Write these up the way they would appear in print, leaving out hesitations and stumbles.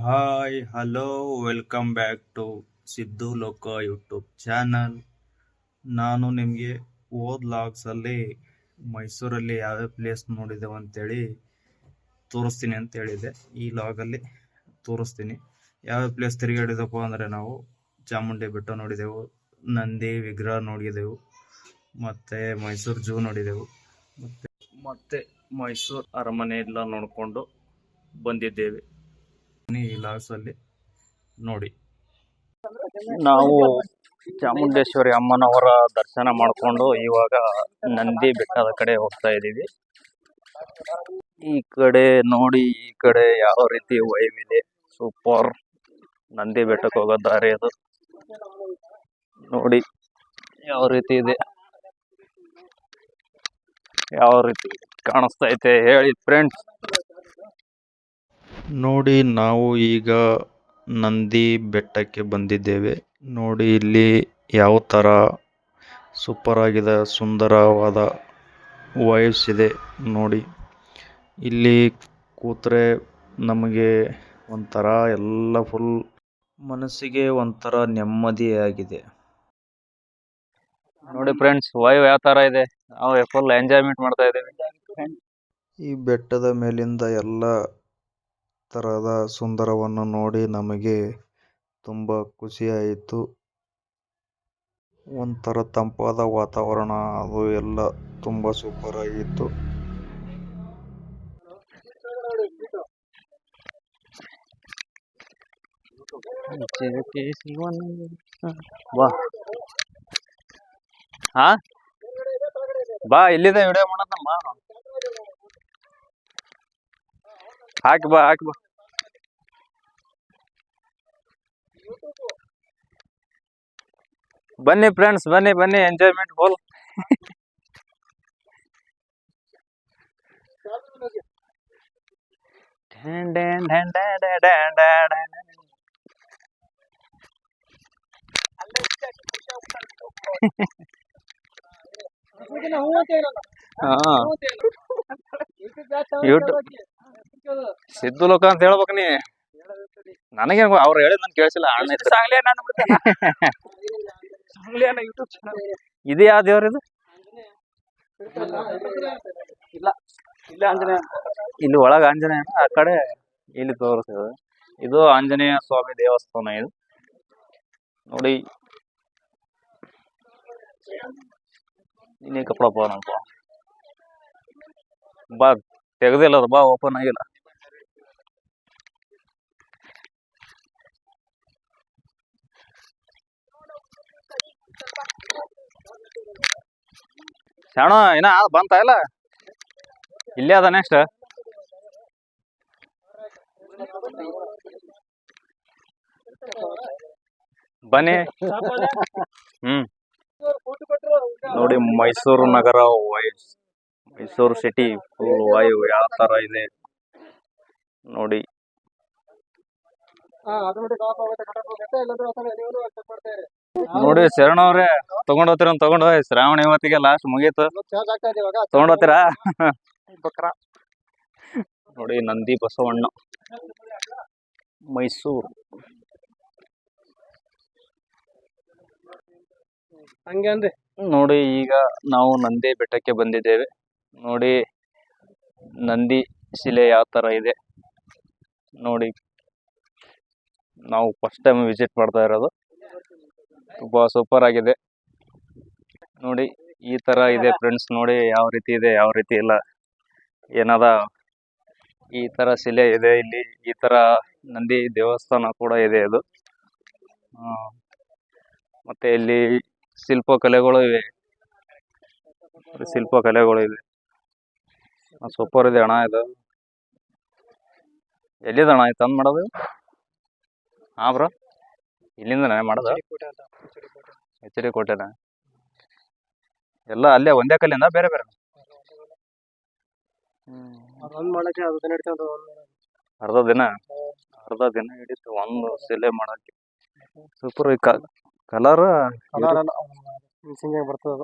Hi hello welcome back to Siddu Loka YouTube channel. ನಾನು ನಿಮಗೆ ಹೋದ ಲಾಗ್ಸಲ್ಲಿ ಮೈಸೂರಲ್ಲಿ ಯಾವ್ಯಾವ ಪ್ಲೇಸ್ ನೋಡಿದೆವು ಅಂತೇಳಿ ತೋರಿಸ್ತೀನಿ ಅಂತ ಹೇಳಿದೆ. ಈ ಲಾಗಲ್ಲಿ ತೋರಿಸ್ತೀನಿ ಯಾವ್ಯಾವ ಪ್ಲೇಸ್ ತಿರುಗಾಡಿದಪ್ಪ ಅಂದರೆ ನಾವು ಚಾಮುಂಡಿ ಬೆಟ್ಟ ನೋಡಿದೆವು, ನಂದಿ ವಿಗ್ರಹ ನೋಡಿದೆವು, ಮತ್ತು ಮೈಸೂರು ಝೂ ನೋಡಿದೆವು, ಮತ್ತೆ ಮೈಸೂರು ಅರಮನೆ ಎಲ್ಲ ನೋಡಿಕೊಂಡು ಬಂದಿದ್ದೇವೆ. ಈ ಲಾಗ್ಸಲ್ಲಿ ನೋಡಿ. ನಾವು ಚಾಮುಂಡೇಶ್ವರಿ ಅಮ್ಮನವರ ದರ್ಶನ ಮಾಡಿಕೊಂಡು ಇವಾಗ ನಂದಿ ಬೆಟ್ಟದ ಕಡೆ ಹೋಗ್ತಾ ಇದ್ದೀವಿ. ಈ ಕಡೆ ನೋಡಿ, ಈ ಕಡೆ ಯಾವ ರೀತಿ ವೈವ್ ಇದೆ, ಸೂಪರ್. ನಂದಿ ಬೆಟ್ಟಕ್ಕೆ ಹೋಗೋ ದಾರಿ ಅದು ನೋಡಿ ಯಾವ ರೀತಿ ಇದೆ, ಯಾವ ರೀತಿ ಕಾಣಿಸ್ತೈತೆ ಹೇಳಿ ಫ್ರೆಂಡ್ಸ್. ನೋಡಿ, ನಾವು ಈಗ ನಂದಿ ಬೆಟ್ಟಕ್ಕೆ ಬಂದಿದ್ದೇವೆ. ನೋಡಿ ಇಲ್ಲಿ ಯಾವ ಥರ ಸೂಪರ್ ಆಗಿದೆ, ಸುಂದರವಾದ ವೈಬ್ಸ್ ಇದೆ ನೋಡಿ. ಇಲ್ಲಿ ಕೂತ್ರೆ ನಮಗೆ ಒಂಥರ ಎಲ್ಲ ಫುಲ್ ಮನಸ್ಸಿಗೆ ಒಂಥರ ನೆಮ್ಮದಿಯಾಗಿದೆ ನೋಡಿ ಫ್ರೆಂಡ್ಸ್. ವೈವ್ ಯಾವ ಥರ ಇದೆ, ನಾವು ಫುಲ್ ಎಂಜಾಯ್ಮೆಂಟ್ ಮಾಡ್ತಾ ಇದ್ದೇವೆ. ಈ ಬೆಟ್ಟದ ಮೇಲಿಂದ ಎಲ್ಲ ಥರದ ಸುಂದರವನ್ನು ನೋಡಿ ನಮಗೆ ತುಂಬ ಖುಷಿಯಾಯಿತು. ಒಂಥರ ತಂಪಾದ ವಾತಾವರಣ, ಅದು ಎಲ್ಲ ತುಂಬ ಸೂಪರ್ ಆಗಿತ್ತು. ಬಾ ಹಾ ಬಾ, ಇಲ್ಲಿದೆ ವಿಡಿಯೋ ಮಾಡೋದಮ್ಮ. ಹಾಕಿ ಬಾ, ಹಾಕಿ ಬಾ. ಬನ್ನಿ ಫ್ರೆಂಡ್ಸ್, ಬನ್ನಿ ಬನ್ನಿ, ಎಂಜಾಯ್ಮೆಂಟ್ ಫುಲ್. ಸಿದ್ದು ಲೋಕ ಅಂತ ಹೇಳ್ಬೇಕ ನೀ. ನನಗೆ ಅವ್ರು ಹೇಳಿದ್ ನನ್ ಕೇಳಿಸಿಲ್ಲ. ಇದು ಯಾವ ದೇವ್ರ ಇದು? ಇಲ್ಲಿ ಒಳಗ ಆಂಜನೇಯ, ಆ ಕಡೆ ಇಲ್ಲಿ ತೋರಿಸ್ತೇವೆ. ಇದು ಆಂಜನೇಯ ಸ್ವಾಮಿ ದೇವಸ್ಥಾನ ಇದು ನೋಡಿ. ಇನ್ನೇ ಕಪಡ ಪೋನಪ್ಪ, ಬಾ ತೆಗ್ದಿಲ್ಲ ಅದು, ಬಾ ಓಪನ್ ಆಗಿಲ್ಲ. ಶಾಣ ಏನ ಬಂತ ಇಲ್ಲ, ಇಲ್ಲೇ ಅದ ನೆಕ್ಸ್ಟ್. ಬನ್ನಿ. ನೋಡಿ ಮೈಸೂರು ನಗರ vibes, Mysuru city full vibe ಯಾವ ತರ ಇದೆ ನೋಡಿ. ನೋಡಿ ಶರಣ ಅವ್ರೆ, ತಗೊಂಡ್ ಹೋಗ್ತೀರ ತಗೊಂಡ್ ಹೋಗಿ. ಶ್ರಾವಣ ಇವತ್ತಿಗೆ ಲಾಸ್ಟ್ ಮುಗೀತು, ತಗೊಂಡ್ ಹೋಗ್ತೀರಾ? ನೋಡಿ ನಂದಿ ಬಸವಣ್ಣ, ಮೈಸೂರು. ನೋಡಿ ಈಗ ನಾವು ನಂದಿ ಬೆಟ್ಟಕ್ಕೆ ಬಂದಿದ್ದೇವೆ. ನೋಡಿ ನಂದಿ ಶಿಲೆ ಯಾವ ತರ ಇದೆ ನೋಡಿ. ನಾವು ಫಸ್ಟ್ ಟೈಮ್ ವಿಸಿಟ್ ಮಾಡ್ತಾ ಇರೋದು, ತುಂಬಾ ಸೂಪರ್ ಆಗಿದೆ ನೋಡಿ. ಈ ತರ ಇದೆ ಫ್ರೆಂಡ್ಸ್, ನೋಡಿ ಯಾವ ರೀತಿ ಇದೆ, ಯಾವ ರೀತಿ ಇಲ್ಲ ಏನದ. ಈ ತರ ಶಿಲೆ ಇದೆ ಇಲ್ಲಿ, ಈ ತರ ನಂದಿ ದೇವಸ್ಥಾನ ಕೂಡ ಇದೆ ಅದು. ಮತ್ತೆ ಇಲ್ಲಿ ಶಿಲ್ಪಕಲೆಗಳು ಇವೆ, ಶಿಲ್ಪಕಲೆಗಳು ಇವೆ. ಸೂಪರ್ ಇದೆ ಅಣ್ಣ ಇದು. ಎಲ್ಲಿದೆ ಅಣ್ಣ ಇದು ತಂದು ಮಾಡೋದು? ಹಾ ಬ್ರೋ, ಇಲ್ಲಿಂದ ಮಾಡೋದು? ಎಚ್.ಡಿ. ಕೋಟೆನ ಎಲ್ಲ ಅಲ್ಲೇ ಒಂದೇ ಕಲ್ಲಿಂದ ಬೇರೆ ಬೇರೆ? ಅರ್ಧ ದಿನ ಹಿಡಿತು ಒಂದು ಶಿಲೆ ಮಾಡಕ್ಕೆ. ಸೂಪರ್ ಕಲರ್ ಬರ್ತದ.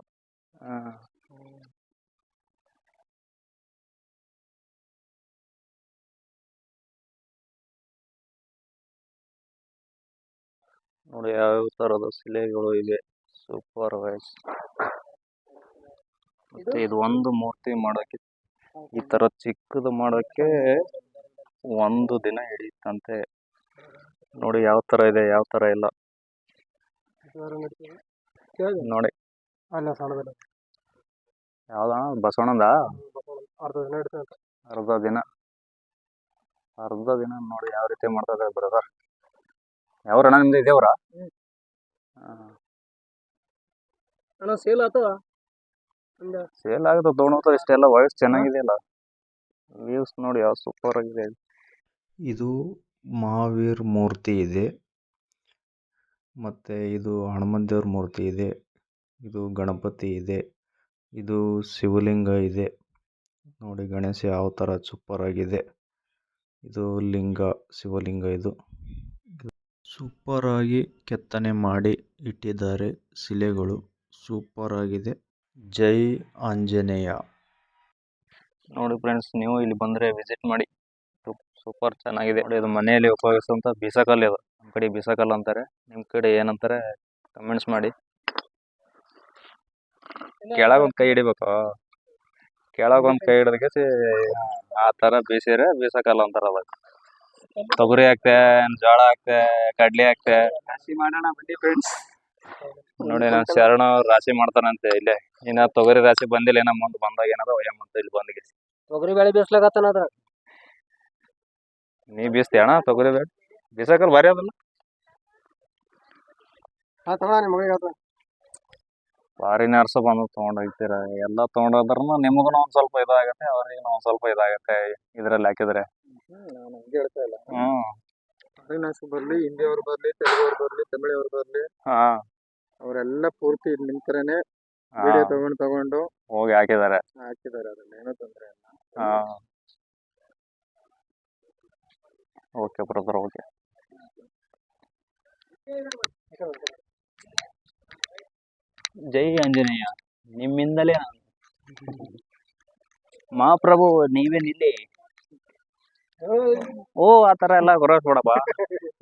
ನೋಡಿ ಯಾವ ತರದ ಶಿಲೆಗಳು ಇವೆ. ಸೂಪರ್ ವೈಸ್. ಮತ್ತೆ ಇದು ಒಂದು ಮೂರ್ತಿ ಮಾಡೋಕೆ, ಈ ತರ ಚಿಕ್ಕದು ಮಾಡೋಕೆ 1 ದಿನ ಹಿಡಿಯುತ್ತಂತೆ. ನೋಡಿ ಯಾವ ತರ ಇದೆ, ಯಾವ ತರ ಇಲ್ಲ ನೋಡಿ. ಯಾವ್ದ ಬಸವಣ್ಣದ ಅರ್ಧ ದಿನ ನೋಡಿ ಯಾವ ರೀತಿ ಮಾಡ್ತಾ ಇದ್ದಾರೆ ಬ್ರದರ್. ಯಾವ್ರಣ್ಣ ನಿಮ್ದು ಇದೇವ್ರ? ಸೇಲ್ ಆಗುತ್ತೆ ತೊಗೊಂಡೋಗ್ತಾರೆ. ಇಷ್ಟೆಲ್ಲ ವಾಯ್ಸ್ ಚೆನ್ನಾಗಿದೆ ಅಲ್ಲ, ವ್ಯೂಸ್ ನೋಡಿ ಯಾವ ಸೂಪರ್ ಆಗಿದೆ. ಇದು ಮಹಾವೀರ್ ಮೂರ್ತಿ ಇದೆ, ಮತ್ತೆ ಇದು ಹನುಮಂತ ದೇವ್ರ ಮೂರ್ತಿ ಇದೆ, ಇದು ಗಣಪತಿ ಇದೆ, ಇದು ಶಿವಲಿಂಗ ಇದೆ. ನೋಡಿ ಗಣೇಶ ಯಾವ ತರ ಸೂಪರ್ ಆಗಿದೆ. ಇದು ಲಿಂಗ, ಶಿವಲಿಂಗ. ಇದು ಸೂಪರ್ ಆಗಿ ಕೆತ್ತನೆ ಮಾಡಿ ಇಟ್ಟಿದ್ದಾರೆ. ಶಿಲೆಗಳು ಸೂಪರ್ ಆಗಿದೆ. ಜೈ ಆಂಜನೇಯ. ನೋಡಿ ಫ್ರೆಂಡ್ಸ್, ನೀವು ಇಲ್ಲಿ ಬಂದ್ರೆ ವಿಸಿಟ್ ಮಾಡಿ, ಸೂಪರ್ ಚೆನ್ನಾಗಿದೆ. ಇದು ಮನೆಯಲ್ಲಿ ಉಪಯೋಗಿಸುವಂತ ಬೀಸಕಲ್ಲು. ಇದು ನಮ್ಮ ಕಡೆ ಬೀಸಕಲ್ಲು ಅಂತಾರೆ, ನಿಮ್ ಕಡೆ ಏನಂತಾರೆ ಕಮೆಂಟ್ಸ್ ಮಾಡಿ. ಕೆಳಗೊಂದ್ ಕೈ ಹಿಡಿಬೇಕು, ಕೆಳಗೊಂದ್ ಕೈ ಹಿಡಿದಕ್ಕೆ ಆ ತರ ಬೀಸಿದ್ರೆ ಬೀಸಕಲ್ಲು ಅಂತಾರ. ಅದಕ್ಕೆ ತೊಗರಿ ಹಾಕ್ತೆ, ಜೋಳ ಹಾಕ್ತೆ, ಕಡ್ಲಿ ಹಾಕ್ತೆ. ರಾಶಿ ಮಾಡೋಣ ಬನ್ನಿ ಫ್ರೆಂಡ್ಸ್. ನೋಡಿ ನಾನು ಶರಣ ರಾಶಿ ಮಾಡ್ತಾನಂತೆ. ಇಲ್ಲೇ ಇನ್ನ ತೊಗರಿ ರಾಶಿ ಬಂದಿಲ್ಲ, ಏನ ಮುಂದ್ ಬಂದಾಗ ಏನಾರ ಒಯ್ಯಮ್ಮಂತ ಇಲ್ಲಿ ಬಂದಿಗೆ. ತೊಗರಿ ಬೇಳೆ ಬೀಸ್ಲಾಗತ್ತಾನ ಅದ್ರ. ನೀ ಬೀಸ್ತಿ ಅಣ್ಣ ತೊಗರಿ ಬೇಳೆ? ಬೀಸಕಲ್ ಭಾರಿ ಅದಲ್ಲ, ಭಾರಿ ನರ್ಸ ಬಂದು ತಗೊಂಡೋಗ್ತೀರ. ಎಲ್ಲ ತಗೊಂಡೋದ್ರೂ ನಿಮಗೂ ಒಂದ್ ಸ್ವಲ್ಪ ಇದಾಗತ್ತೆ, ಅವ್ರಿಗೆ ಒಂದ್ ಸ್ವಲ್ಪ ಇದಾಗತ್ತೆ ಇದ್ರಲ್ಲಿ ಹಾಕಿದ್ರೆ. ಬರ್ಲಿ, ಹಿಂದಿಯವ್ರು ಬರ್ಲಿ, ತೆಲುಗವ್ರು ಬರ್ಲಿ, ತಮಿಳವ್ರು ಬರ್ಲಿ, ಅವರೆಲ್ಲ ಪೂರ್ತಿ ನಿಂತರನೆ ವಿಡಿಯೋ ತಗೊಂಡು ಹೋಗಿ ಹಾಕಿದ್ದಾರೆ. ಅದ್ರಲ್ಲಿ ಏನೋ ತೊಂದ್ರೆ ಇಲ್ಲ. Okay brother, okay. ಜೈ ಆಂಜನೇಯ. ನಿಮ್ಮಿಂದಲೇ ನಾನು ಮಹಾಪ್ರಭು, ನೀವೇನಿಲ್ಲಿ? ಓ ಆ ತರ ಎಲ್ಲ ಗೊರಸ್ಬಿಡಪ್ಪ.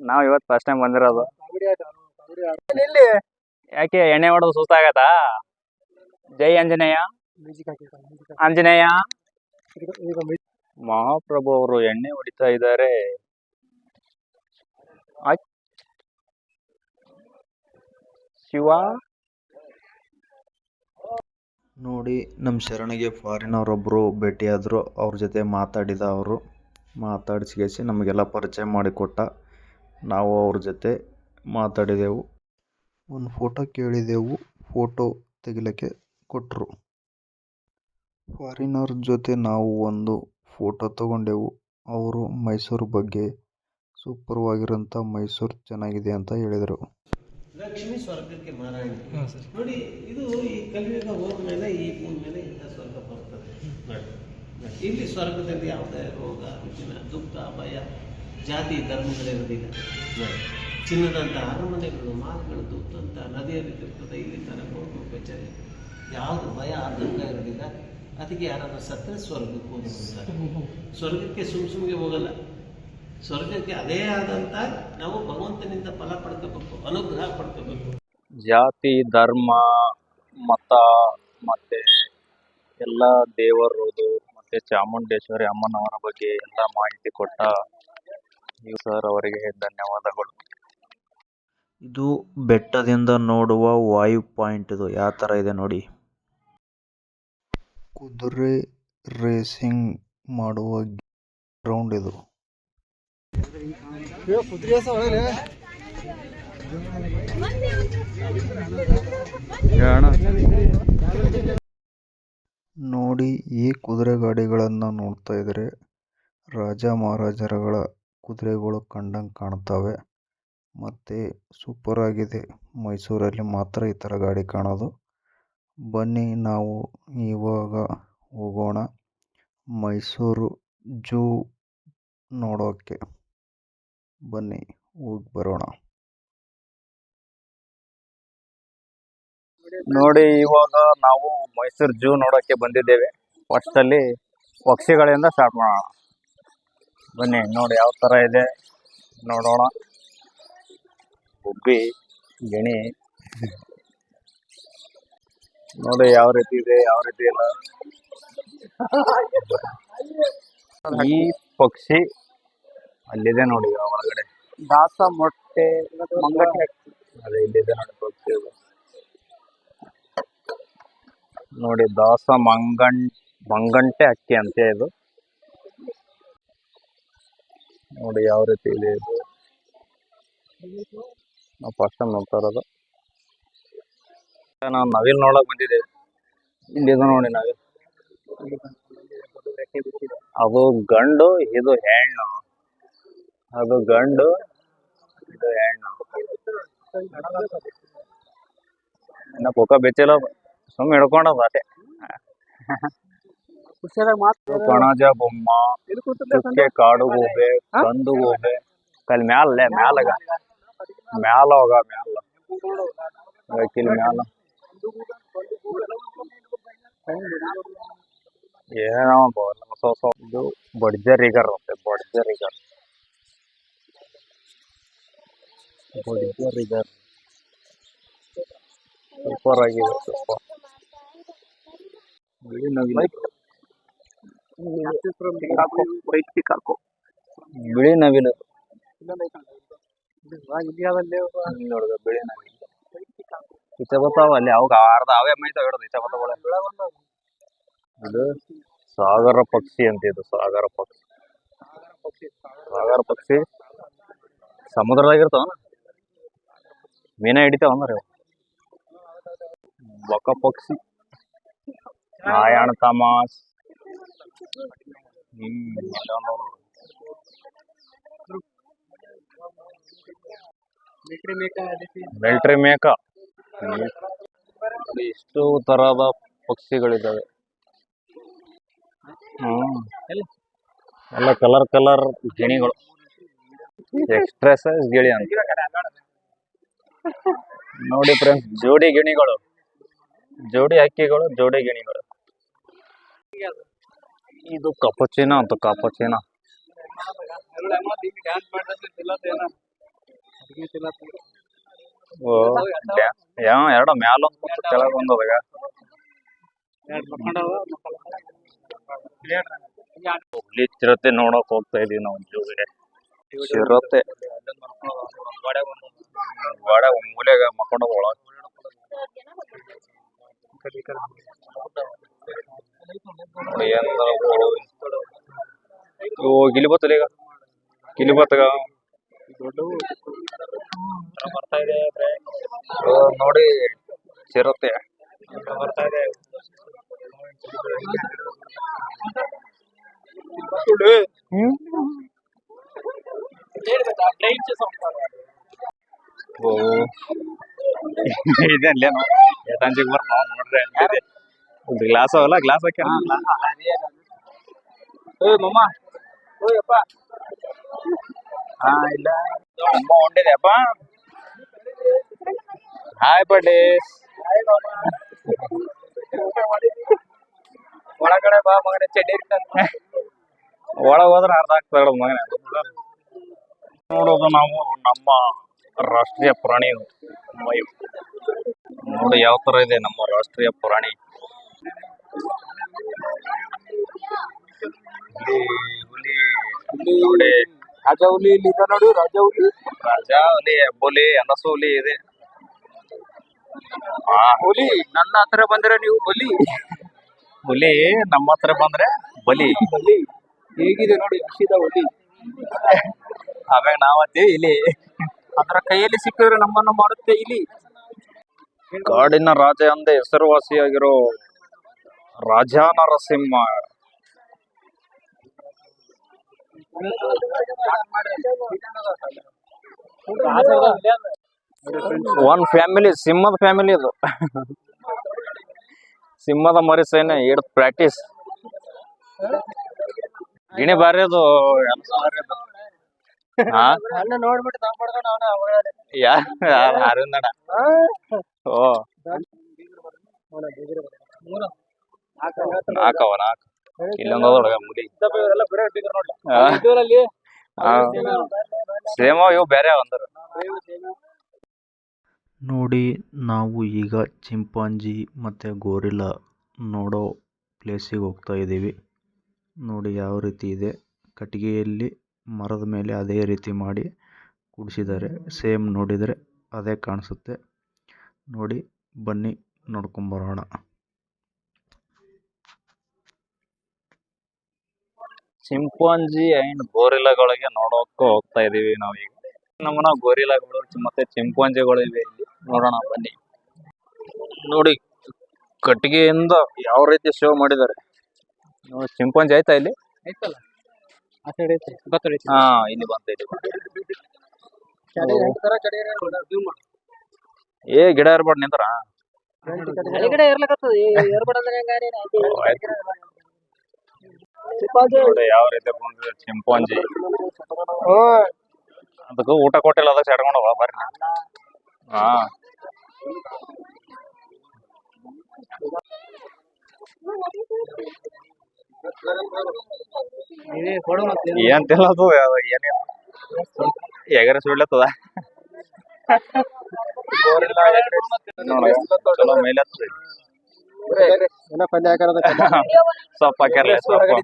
ನಾವ್ ಇವತ್ತು ಫಸ್ಟ್ ಟೈಮ್ ಬಂದಿರೋದು. ಯಾಕೆ ಎಣ್ಣೆ ಹೊಡೆದು ಸುಸ್ತಾಗತ್ತಾ? ಜೈ ಆಂಜನೇಯ. ಆಂಜನೇಯ. ಮಹಾಪ್ರಭು ಅವರು ಎಣ್ಣೆ ಹೊಡಿತಾ ಇದ್ದಾರೆ. ಶಿವ ನೋಡಿ, ನಮ್ಮ ಶರಣಿಗೆ ಫಾರಿನವರೊಬ್ಬರು ಭೇಟಿಯಾದರು. ಅವ್ರ ಜೊತೆ ಮಾತಾಡಿದ. ಅವರು ಮಾತಾಡಿಸಿಸಿ ನಮಗೆಲ್ಲ ಪರಿಚಯ ಮಾಡಿಕೊಟ್ಟ. ನಾವು ಅವ್ರ ಜೊತೆ ಮಾತಾಡಿದೆವು, ಒಂದು ಫೋಟೋ ಕೇಳಿದೆವು, ಫೋಟೋ ತೆಗಿಲಿಕ್ಕೆ ಕೊಟ್ಟರು. ಫಾರಿನರ್ ಜೊತೆ ನಾವು ಒಂದು ಫೋಟೋ ತಗೊಂಡೆವು. ಅವರು ಮೈಸೂರು ಬಗ್ಗೆ ಸೂಪರ್ವಾಗಿರೋಂಥ ಮೈಸೂರು ಚೆನ್ನಾಗಿದೆ ಅಂತ ಹೇಳಿದರು. ಲಕ್ಷ್ಮಿ ಸ್ವರ್ಗಕ್ಕೆ ಮಾರಾಯಣ. ನೋಡಿ, ಇದು ಈ ಕಲಿಯುಗ ಹೋದ್ಮೇಲೆ ಈ ಭೂಮಿ ಮೇಲೆ ಇಂಥ ಸ್ವರ್ಗ ಬರ್ತದೆ. ಇಲ್ಲಿ ಸ್ವರ್ಗದಲ್ಲಿ ಯಾವುದೇ ರೋಗ ರುಜಿನ ದುಃಖ ಭಯ ಜಾತಿ ಧರ್ಮಗಳಿರೋದಿಲ್ಲ. ಚಿನ್ನದಂಥ ಅರಮನೆಗಳು, ಮಾರ್ಗಗಳು, ದುಡ್ಡಂತ ನದಿ ಹರಿತಿರ್ತದೆ. ಇಲ್ಲಿ ತರ ಕೋರ್ಟು ಕಚೇರಿ ಯಾವುದು ಭಯ ಆತಂಕ ಇರೋದಿಲ್ಲ. ಅದಕ್ಕೆ ಯಾರಾದ್ರೂ ಸತ್ತರೆ ಸ್ವರ್ಗಕ್ಕೆ ಹೋಗ್ತಾರೆ. ಸ್ವರ್ಗಕ್ಕೆ ಸುಮ್ಗೆ ಹೋಗಲ್ಲ. ಸ್ವರ್ಗಕ್ಕೆ ಅದೇ ಆದಂತ ನಾವು ಭಗವಂತನಿಂದ ಫಲ ಪಡ್ಕೋಬೇಕು, ಅನುಗ್ರಹ ಪಡ್ಕೋಬೇಕು. ಜಾತಿ ಧರ್ಮ ಮತ ಮತ್ತೆ ಎಲ್ಲ ದೇವರದು ಮತ್ತೆ ಚಾಮುಂಡೇಶ್ವರಿ ಅಮ್ಮನವರ ಬಗ್ಗೆ ಎಲ್ಲ ಮಾಹಿತಿ ಕೊಟ್ಟ ಸರ್ ಅವರಿಗೆ ಧನ್ಯವಾದಗಳು. ಇದು ಬೆಟ್ಟದಿಂದ ನೋಡುವ ವಾಯು ಪಾಯಿಂಟ್. ಇದು ಯಾವ ತರ ಇದೆ ನೋಡಿ. ಕುದುರೆ ರೇಸಿಂಗ್ ಮಾಡುವ ಗ್ರೌಂಡ್ ಇದು. ನೋಡಿ, ಈ ಕುದುರೆ ಗಾಡಿಗಳನ್ನು ನೋಡ್ತಾ ಇದ್ರೆ ರಾಜ ಮಹಾರಾಜರುಗಳ ಕುದುರೆಗಳು ಕಂಡಂಗೆ ಕಾಣ್ತವೆ. ಮತ್ತು ಸೂಪರ್ ಆಗಿದೆ. ಮೈಸೂರಲ್ಲಿ ಮಾತ್ರ ಈ ಥರ ಗಾಡಿ ಕಾಣೋದು. ಬನ್ನಿ ನಾವು ಇವಾಗ ಹೋಗೋಣ ಮೈಸೂರು ಝೂ ನೋಡೋಕ್ಕೆ. ಬನ್ನಿ ಹೋಗಿ ಬರೋಣ. ನೋಡಿ, ಇವಾಗ ನಾವು ಮೈಸೂರು ಝೂ ನೋಡೋಕ್ಕೆ ಬಂದಿದ್ದೇವೆ. ಫಸ್ಟ್ ಅಲ್ಲಿ ಪಕ್ಷಿಗಳಿಂದ ಸ್ಟಾರ್ಟ್ ಮಾಡೋಣ. ಬನ್ನಿ ನೋಡಿ ಯಾವ ತರ ಇದೆ ನೋಡೋಣ. ಗುಬ್ಬಿ ಗಿಣಿ ನೋಡಿ ಯಾವ ರೀತಿ ಇದೆ ಯಾವ ರೀತಿ ಇಲ್ಲ. ಈ ಪಕ್ಷಿ ಅಲ್ಲಿದೆ ನೋಡಿ ಒಳಗಡೆ ದಾಸ ಮೊಟ್ಟೆ ಮಂಗಟ್ಟೆ ಅದೇ ಇಲ್ಲಿದೆ ನೋಡಿ ಪಕ್ಷಿ ಅದು. ನೋಡಿ ದಾಸ ಮಂಗಂಟೆ ಅಕ್ಕಿ ಅಂತೆ ಇದು. ನೋಡಿ ಯಾವ ರೀತಿ ಇದೆ ಇದು. ನಾವು ಫಸ್ಟ್ ಟೈಮ್ ನೋಡ್ತಾ ಇರೋದು. ನಾವು ನವಿಲ್ ನೋಡಕ್ ಬಂದಿದ್ದೇವೆ. ಇಲ್ಲಿದು ನೋಡಿ ನವಿಲ್. ಅದು ಗಂಡು ಇದು ಹೆಣ್ಣು. ಅದು ಗಂಡು ಇದು ಹೆಣ್ಣು. ಇನ್ನ ಪುಕ್ಕ ಬೆಚ್ಚಿಲ್ಲ, ಸುಮ್ಮನೆ ಹಿಡ್ಕೊಂಡದ ಅಷ್ಟೇ. ಕಣಜ ಬೊಮ್ಮ, ಚುಕ್ಕೆ ಕಾಡು ಗೂಬೆ, ಕಂದು ಗೂಬೆ, ಕಲ್ ಮ್ಯಾಲ ಮ್ಯಾಲಗ ಮ್ಯಾಲ ಹೋಗ ಮ್ಯಾಲ ಕಿಲ್ ಮ್ಯಾಲ ಏನೋ ಇದು ಬಡ್ಜರಿಗರ್ ಅಂತೆ. ಬಡ್ಜರಿಗರ್ ಸೂಪರ್ ಆಗಿದೆ. ಸೂಪರ್ ಬಿಳಿ ನವಿಲು ನೋಡುದ ಬಿಳಿ ನವಿಲು ಈಚೆ ಬರ್ತಾವ ಅಲ್ಲಿ. ಅವಾಗ ಅರ್ಧ ಅವೇ ಮೈತಾವ ಹಿಡಿದು ಈಚೆ ಬರ್ತಾವ. ಇದು ಸಾಗರ ಪಕ್ಷಿ ಅಂತ. ಇದು ಸಾಗರ ಪಕ್ಷಿ. ಸಾಗರ ಪಕ್ಷಿ ಸಮುದ್ರದಾಗಿರ್ತಾವ, ಮೀನ ಹಿಡಿತಾವ ಅಂದ್ರೆ. ಬಕ ಪಕ್ಷಿ, ನಾಯಣ ತಮಾಸ್. Military make. ಇಷ್ಟು ತರಹದ ಪಕ್ಷಿಗಳಿದ್ದಾವೆ. ಎಲ್ಲ ಕಲರ್ ಕಲರ್ ಗಿಣಿಗಳು. ಎಕ್ಸ್ಟ್ರಾ ಸೈಜ್ ಗಿಳಿ ಅಂತ ನೋಡಿ ಫ್ರೆಂಡ್ಸ್. ಜೋಡಿ ಗಿಣಿಗಳು, ಜೋಡಿ ಹಕ್ಕಿಗಳು, ಜೋಡಿ ಗಿಣಿಗಳು. ಇದು ಕಪಚಿನ ಅಂತ. ಕಪಚಿನ ಎರಡು ಮ್ಯಾಲ ಕೆಳಗ ಒಂದದಾಗ. ಹುಲಿ ಚಿರತೆ ನೋಡಕ್ ಹೋಗ್ತಾ ಇದೀವಿ ನಾವು ಜೂಗೆ. ಚಿರತೆ ಗೋಡೆ ಮೂಲೆಗ ಮಕ್ಕೊಂಡ ಒಳಗ. ಗಿಲಿ ಬತ್ತಲ್ಲ ಈಗ, ಗಿಲಿ ಬತ್ತಗ ನೋಡಿ ಚಿರತೆ ಬರ್ತಾ ಇದೆ. ಇದೆ ಅಲ್ಲೇನು ಏಟಂಜಿಗೆ ಬರ್ತ ನೋಡ್ರಿ. ಗ್ಲಾಸ್ ಅವಲ್ಲ, ಗ್ಲಾಸ್ ಹಾಕಿ ಹಾ ಇಲ್ಲ ಅಮ್ಮ ಹೊಂಟಿದೆ ಅಪ್ಪ. ಹಾಯ್ ಪಟೇಶ್. ಒಳಗಡೆ ಬಾ ಮಗನೇ, ಚಡ್ಡಿ ಒಳಗ ಹೋದ್ರೆ ಅರ್ಧ ಆಗ್ತಾ ಇರೋದು ಮಗನೇ. ನೋಡೋದು ನಾವು ನಮ್ಮ ರಾಷ್ಟ್ರೀಯ ಪ್ರಾಣಿ ಮಯು. ನೋಡಿ ಯಾವ ತರ ಇದೆ ನಮ್ಮ ರಾಷ್ಟ್ರೀಯ ಪ್ರಾಣಿ. ಹುಲಿ ನೋಡಿ. ರಾಜ ಹುಲಿ ಇಲ್ಲಿ ಇದೆ ನೋಡಿ. ರಾಜ ಹುಲಿ, ಹೆಬ್ಬುಲಿ, ಅನಸು ಹುಲಿ ಇದೆ. ಹುಲಿ ನನ್ನ ಹತ್ರ ಬಂದ್ರೆ ನೀವು ಬಲಿ. ಹುಲಿ ನಮ್ಮ ಹತ್ರ ಬಂದ್ರೆ ಬಲಿ. ಬಲಿ ಹೇಗಿದೆ ನೋಡಿ, ಹಸಿದ ಹುಲಿ. ಆಮ್ಯಾಗ ನಾವತ್ತೀವಿ ಇಲಿ. ಅದರ ಕೈಯಲ್ಲಿ ಸಿಕ್ಕಿದ್ರೆ ನಮ್ಮನ್ನು ಮಾಡುತ್ತೆ ಇಲಿ. ಕಾಡಿನ ರಾಜ ಅಂದೇ ಹೆಸರುವಾಸಿಯಾಗಿರೋ ರಾಜ ನರಸಿಂಹ. ಒನ್ ಫ್ಯಾಮಿಲಿ, ಸಿಂಹದ ಫ್ಯಾಮಿಲಿ ಇದು. ಸಿಂಹದ ಮರಿ ಸೈನ್ಯ ಹಿಡ್ದು ಪ್ರಾಕ್ಟೀಸ್. ಗಿಣಿ ಬಾರಿ ಅದು. ಅರವಿಂದಣ್ಣ. ಓ ನಾಲ್ಕವ ನಾಲ್ಕು. ಇಲ್ಲೊಂದ ಹುಡುಗ ಮುಡಿ ಸೇಮ. ಇವು ಬೇರೆ ಅಂದ್ರ ನೋಡಿ, ನಾವು ಈಗ ಚಿಂಪಾಂಜಿ ಮತ್ತು ಗೋರಿಲ್ಲಾ ನೋಡೋ ಪ್ಲೇಸಿಗೆ ಹೋಗ್ತಾ ಇದ್ದೀವಿ. ನೋಡಿ ಯಾವ ರೀತಿ ಇದೆ. ಕಟ್ಟಿಗೆಯಲ್ಲಿ ಮರದ ಮೇಲೆ ಅದೇ ರೀತಿ ಮಾಡಿ ಕೂಡಿಸಿದ್ದಾರೆ. ಸೇಮ್ ನೋಡಿದರೆ ಅದೇ ಕಾಣಿಸುತ್ತೆ. ನೋಡಿ, ಬನ್ನಿ ನೋಡ್ಕೊಂಬರೋಣ. ಚಿಂಪಾಂಜಿ ಅಂಡ್ ಗೋರಿಲ್ಲಾಗಳಿಗೆ ನೋಡೋಕೆ ಹೋಗ್ತಾ ಇದೀವಿ ನಾವೀಗ. ನಮ್ಮನ್ನ ಗೋರಿಲ್ಲಾಗಳು ಮತ್ತೆ ಚಿಂಪಾಂಜಿಗಳು ಇವೆ ಇಲ್ಲಿ, ನೋಡೋಣ ಬನ್ನಿ. ನೋಡಿ, ಕಟ್ಟಿಗೆಯಿಂದ ಯಾವ ರೀತಿ ಶೋ ಮಾಡಿದ್ದಾರೆ. ನೋಡಿ, ಚಿಂಪಾಂಜಿ ಆಯ್ತಾ ಇಲ್ಲಿ? ಹಾ, ಇಲ್ಲಿ ಬಂತ. ಏ ಗಿಡ ಇರ್ಬಾರ್ದು ನಿಂತರ. ನೋಡಿ ಯಾವ ರೀತಿ ಬಂದಿದೆ ಚಿಂಪಾಂಜಿ. ಅದಕ್ಕೆ ಊಟ ಕೊಟ್ಟಿಲ್ಲ, ಅದಕ್ಕೆ ಸೆಡ್ಕೊಂಡು ಹೋಗ ಬರ್ರಿ. ಹಾ, ಏನ್ ತಿನ್ನದು ಏನಿಲ್ಲ, ಎಗರೆ ಸುಡ್ಲತ್ತದ. ಚಲೋ ಮೇಲೆ ಸೊಪ್ಪು ಹಾಕ್ಯಾರಲ್ಲ, ಸೊಪ್ಪು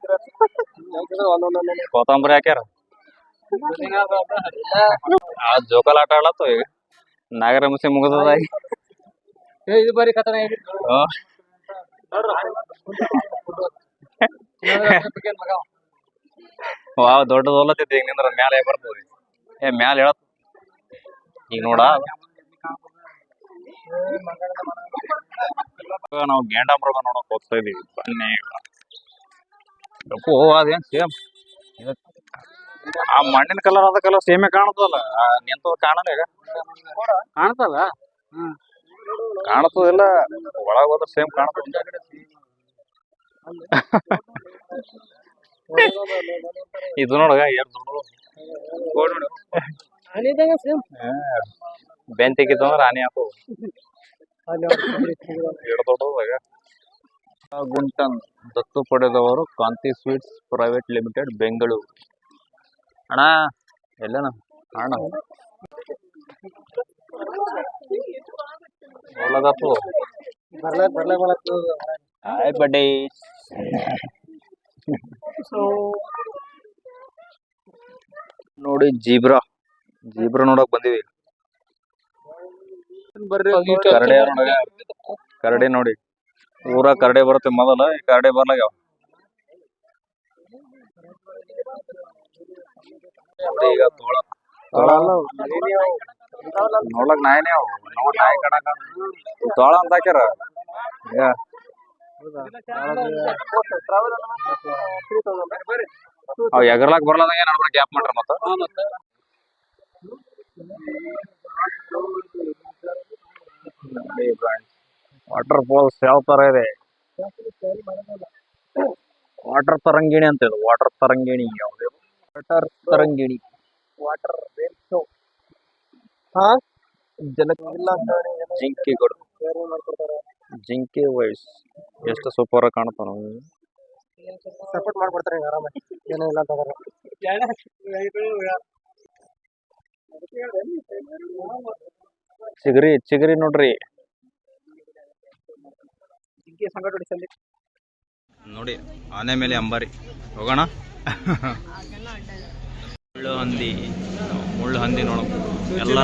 ಕೊತ್ತಂಬರಿ ಹಾಕ್ಯಾರ. ಆ ಜೋಕಾಲ ಆಟ ಆಡ್ಲತ್ತ ಈಗ. ನಾಗರ ಮುಸಿ ಮುಗಿದ ಇದು ಬರೀ ಕಥನ. ವಾವ್, ದೊಡ್ಡದು ಹೋಲತ್ತೈತಿ. ಈಗ ನಿಂದ್ರ ಮ್ಯಾಲೆ ಬರ್ತದೆ. ಮ್ಯಾಲ ಹೇಳತ್ ಈಗ ನೋಡ. ನಾವು ಗೇಂಡಾಮೃಗ ನೋಡಕ್ ಹೋಗ್ತಾ ಇದೀವಿ. ಬನ್ನಿ. ಅದೇನ್ ಸೇಮ್ ಆ ಮಣ್ಣಿನ ಕಲರ್ ಅದ ಕಲರ್ ಸೇಮೇ ಕಾಣುತ್ತಲ್ಲ. ನಿಂತ ಕಾಣಲ್ಲ ಈಗ ಕಾಣ್ತಲ್ಲ. ಕಾಣತದಿಲ್ಲ, ಒಳಗ ಹೋದ್ರ ಸೇಮ್ ಕಾಣ್ತದ. ಇದು ನೋಡಗ ಬೆನ್ ತೆಗಿತಂದ್ರ ಆನೆ ಹಾಕು. ದೊಡ್ಡದಾಗ ಗುಂಟನ್ ದತ್ತು ಪಡೆದವರು ಕಾಂತಿ ಸ್ವೀಟ್ಸ್ ಪ್ರೈವೇಟ್ ಲಿಮಿಟೆಡ್, ಬೆಂಗಳೂರು. ಅಣ್ಣ ಎಲ್ಲನ ಅಣ್ಣ ಒಳಗತ್ತು ಹಾಯ್ ಬಡ್ಡಿ. ನೋಡಿ, ಜೀಬ್ರಾ ನೋಡಕ್ ಬಂದಿವಿ. ಕರಡೆ ನೋಡ, ಕರಡೆ ನೋಡಿ. ಊರ ಕರಡೆ ಬರುತ್ತೆ ಮೊದಲ, ಈ ಕರಡೆ ಬರ್ಲಾಗ್ಯಾವ. ಈಗ ತೋಳ ನೋಡ್ಲಕ್ ನಾಯಿನೇ ಅವು. ನೋಡ್ ನಾಯಿ ಕಣಕ ತೋಳ ಅಂತ ಹಾಕ್ಯಾರ. ಅವ್ ಎಗರ್ಲಾಕ್ ಬರ್ಲಾದಂಗ ಏನಾದ್ರು ಗ್ಯಾಪ್ ಮಾಡ್ರ. ಮತ್ತ ವಾಟರ್ ಫಾಲ್ಸ್ ಯಾವ ತರ ಇದೆ. ವಾಟರ್ ತರಂಗಿಣಿ ಅಂತ ಇದು. ವಾಟರ್ ತರಂಗಿಣಿ ಯಾವ್ದು? ವಾಟರ್ ತರಂಗಿಣಿ, ವಾಟರ್ ಜಿಂಕೆಗಳು, ಜಿಂಕೆ ವಯಸ್ ಎಷ್ಟು ಸೂಪರ್ ಆಗಿ ಕಾಣ್ತಾವ. ಸಪೋರ್ಟ್ ಮಾಡ್ಕೊಡ್ತಾರೆ ಆರಾಮಾಗಿ, ಏನಿಲ್ಲ ಅಂತ. ಚಿಗರಿ ನೋಡ್ರಿ. ನೋಡಿ, ಆನೆ ಮೇಲೆ ಅಂಬಾರಿ. ಹೋಗೋಣ. ಮುಳ್ಳು ಹಂದಿ ನೋಡ ಎಲ್ಲ.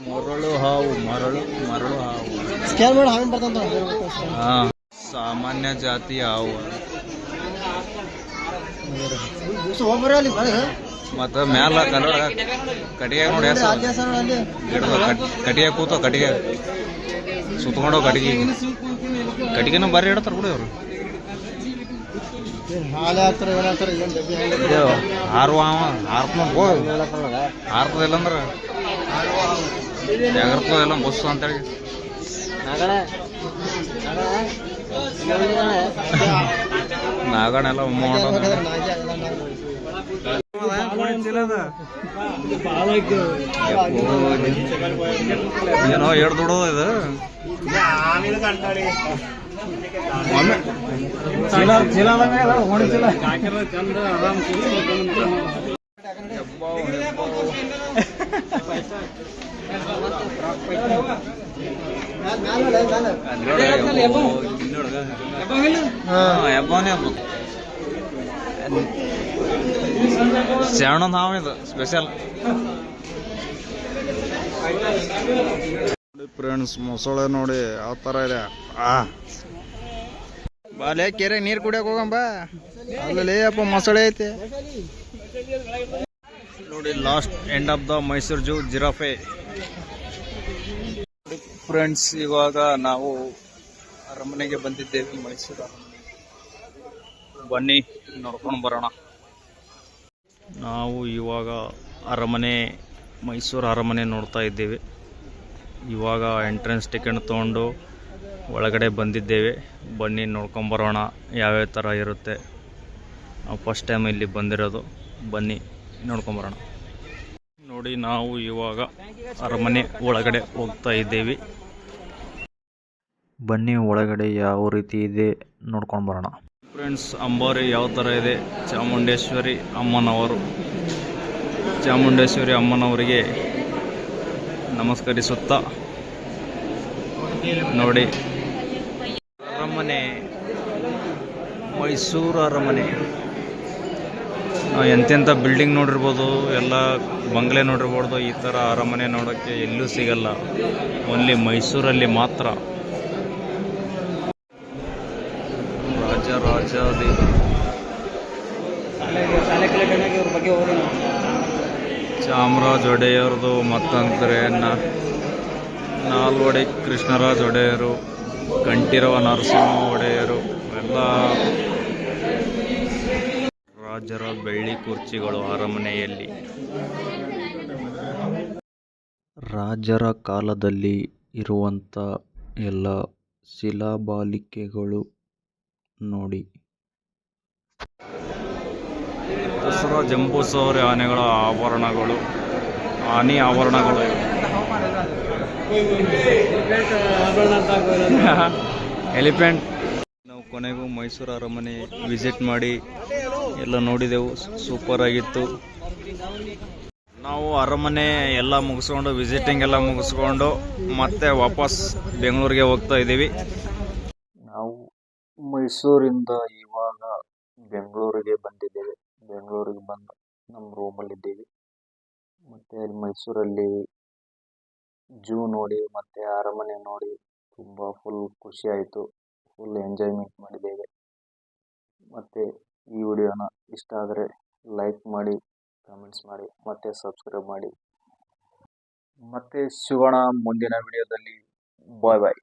ಮರಳು ಹಾವು, ಮರಳು ಹಾವು. ಹಾ, ಸಾಮಾನ್ಯ ಜಾತಿ ಹಾವು. ಮತ್ತ ಮ್ಯಾಲ ಕನ್ನಡ ಕಟ್ಟಿಗೆ ನೋಡಿ, ಕಟ್ಟಿಗೆ ಕೂತ ಕಟ್ಟಿಗೆ ಸುತ್ಕೊಂಡವ್ ಕಟ್ಟಿಗೆನ ಬಾರಿ ಇಡತಾರ ಬಿಡಿ ಅವ್ರು. ಹಾರ್ತದಿಲ್ಲ ಅಂದ್ರ ಜಾಗ್ರತಲ್ಲ ಬಸ್ಸು ಅಂತೇಳಿ. ನಾಗಣೆಲ್ಲ ಏನೋ ಎರಡು ದುಡೋದು ಇದು. ಶರಣ ಇದು ಸ್ಪೆಷಲ್ ಫ್ರೆಂಡ್ಸ್ ಮೊಸಳೆ ನೋಡಿ ಯಾವ ಥರ ಇದೆ. ಬಾಲೆ ಕೆರೆ ನೀರು ಕುಡಿಯಕ್ಕೆ ಹೋಗಂಬ. ಅಲ್ಲೇ ಅಪ್ಪ ಮೊಸಳೆ ಐತೆ ನೋಡಿ. Last end of the Mysuru zoo giraffe. Friends ಇವಾಗ ನಾವು ಅರಮನೆಗೆ ಬಂದಿದ್ದೇವೆ, ಮೈಸೂರು ಅರಮನೆ. ಬನ್ನಿ ನೋಡ್ಕೊಂಡು ಬರೋಣ. ನಾವು ಇವಾಗ ಅರಮನೆ, ಮೈಸೂರು ಅರಮನೆ ನೋಡ್ತಾ ಇದ್ದೇವೆ. ಇವಾಗ ಎಂಟ್ರೆನ್ಸ್ ಟಿಕೆಟ್ ತೊಗೊಂಡು ಒಳಗಡೆ ಬಂದಿದ್ದೇವೆ. ಬನ್ನಿ ನೋಡ್ಕೊಂಬರೋಣ ಯಾವ್ಯಾವ ಥರ ಇರುತ್ತೆ. ನಾವು ಫಸ್ಟ್ ಟೈಮ್ ಇಲ್ಲಿ ಬಂದಿರೋದು. ಬನ್ನಿ ನೋಡ್ಕೊಂಬರೋಣ. ನೋಡಿ ನಾವು ಇವಾಗ ಅರಮನೆ ಒಳಗಡೆ ಹೋಗ್ತಾ ಇದ್ದೇವೆ. ಬನ್ನಿ ಒಳಗಡೆ ಯಾವ ರೀತಿ ಇದೆ ನೋಡ್ಕೊಂಡು ಬರೋಣ. ಫ್ರೆಂಡ್ಸ್, ಅಂಬಾರಿ ಯಾವ ಥರ ಇದೆ. ಚಾಮುಂಡೇಶ್ವರಿ ಅಮ್ಮನವರು. ಚಾಮುಂಡೇಶ್ವರಿ ಅಮ್ಮನವರಿಗೆ ನಮಸ್ಕರಿಸುತ್ತಾ ನೋಡಿ. ಅರಮನೆ, ಮೈಸೂರು ಅರಮನೆ. ನಾವು ಎಂತೆಂಥ ಬಿಲ್ಡಿಂಗ್ ನೋಡಿರ್ಬೋದು, ಎಲ್ಲ ಬಂಗ್ಲೆ ನೋಡಿರ್ಬೋದು. ಈ ಥರ ಅರಮನೆ ನೋಡೋಕ್ಕೆ ಎಲ್ಲೂ ಸಿಗಲ್ಲ, ಓನ್ಲಿ ಮೈಸೂರಲ್ಲಿ ಮಾತ್ರ. ರಾಜಾದೇವಿ ಚಾಮರಾಜ ಒಡೆಯರ್ದು, ಮತ್ತಂದ್ರೆ ನಾಲ್ವಡಿ ಕೃಷ್ಣರಾಜ ಒಡೆಯರು, ಕಂಠೀರವ ನರಸಿಂಹ ಒಡೆಯರು ಎಲ್ಲ ರಾಜರ ಬೆಳ್ಳಿ ಕುರ್ಚಿಗಳು ಅರಮನೆಯಲ್ಲಿ. ರಾಜರ ಕಾಲದಲ್ಲಿ ಇರುವಂಥ ಎಲ್ಲ ಶಿಲಾಬಾಲಿಕೆಗಳು ನೋಡಿ. ದಸರಾ ಜಂಬೂಸವಾರಿ ಆನೆಗಳ ಆಭರಣಗಳು, ಆಭರಣಗಳು. ಎಲಿಫೆಂಟ್. ನಾವು ಕೊನೆಗೂ ಮೈಸೂರು ಅರಮನೆ ವಿಸಿಟ್ ಮಾಡಿ ಎಲ್ಲ ನೋಡಿದೆವು. ಸೂಪರ್ ಆಗಿತ್ತು. ನಾವು ಅರಮನೆ ಎಲ್ಲ ಮುಗಿಸ್ಕೊಂಡು, ವಿಸಿಟಿಂಗ್ ಎಲ್ಲ ಮುಗಿಸ್ಕೊಂಡು ಮತ್ತೆ ವಾಪಸ್ ಬೆಂಗಳೂರಿಗೆ ಹೋಗ್ತಾ ಇದ್ದೀವಿ. ನಾವು ಮೈಸೂರಿಂದ ಇವಾಗ ಬೆಂಗಳೂರಿಗೆ ಬಂದಿದ್ದೇವೆ. ಬೆಂಗಳೂರಿಗೆ ಬಂದು ನಮ್ಮ ರೂಮಲ್ಲಿದ್ದೀವಿ. ಮತ್ತು ಮೈಸೂರಲ್ಲಿ ಜೂ ನೋಡಿ ಮತ್ತು ಅರಮನೆ ನೋಡಿ ತುಂಬ ಫುಲ್ ಖುಷಿ ಆಯಿತು. ಫುಲ್ ಎಂಜಾಯ್ಮೆಂಟ್ ಮಾಡಿದ್ದೇವೆ. ಮತ್ತು ಈ ವಿಡಿಯೋನ ಇಷ್ಟ ಆದರೆ ಲೈಕ್ ಮಾಡಿ, ಕಮೆಂಟ್ಸ್ ಮಾಡಿ, ಮತ್ತು ಸಬ್ಸ್ಕ್ರೈಬ್ ಮಾಡಿ. ಮತ್ತೆ ಸಿಗೋಣ ಮುಂದಿನ ವಿಡಿಯೋದಲ್ಲಿ. ಬಾಯ್ ಬಾಯ್.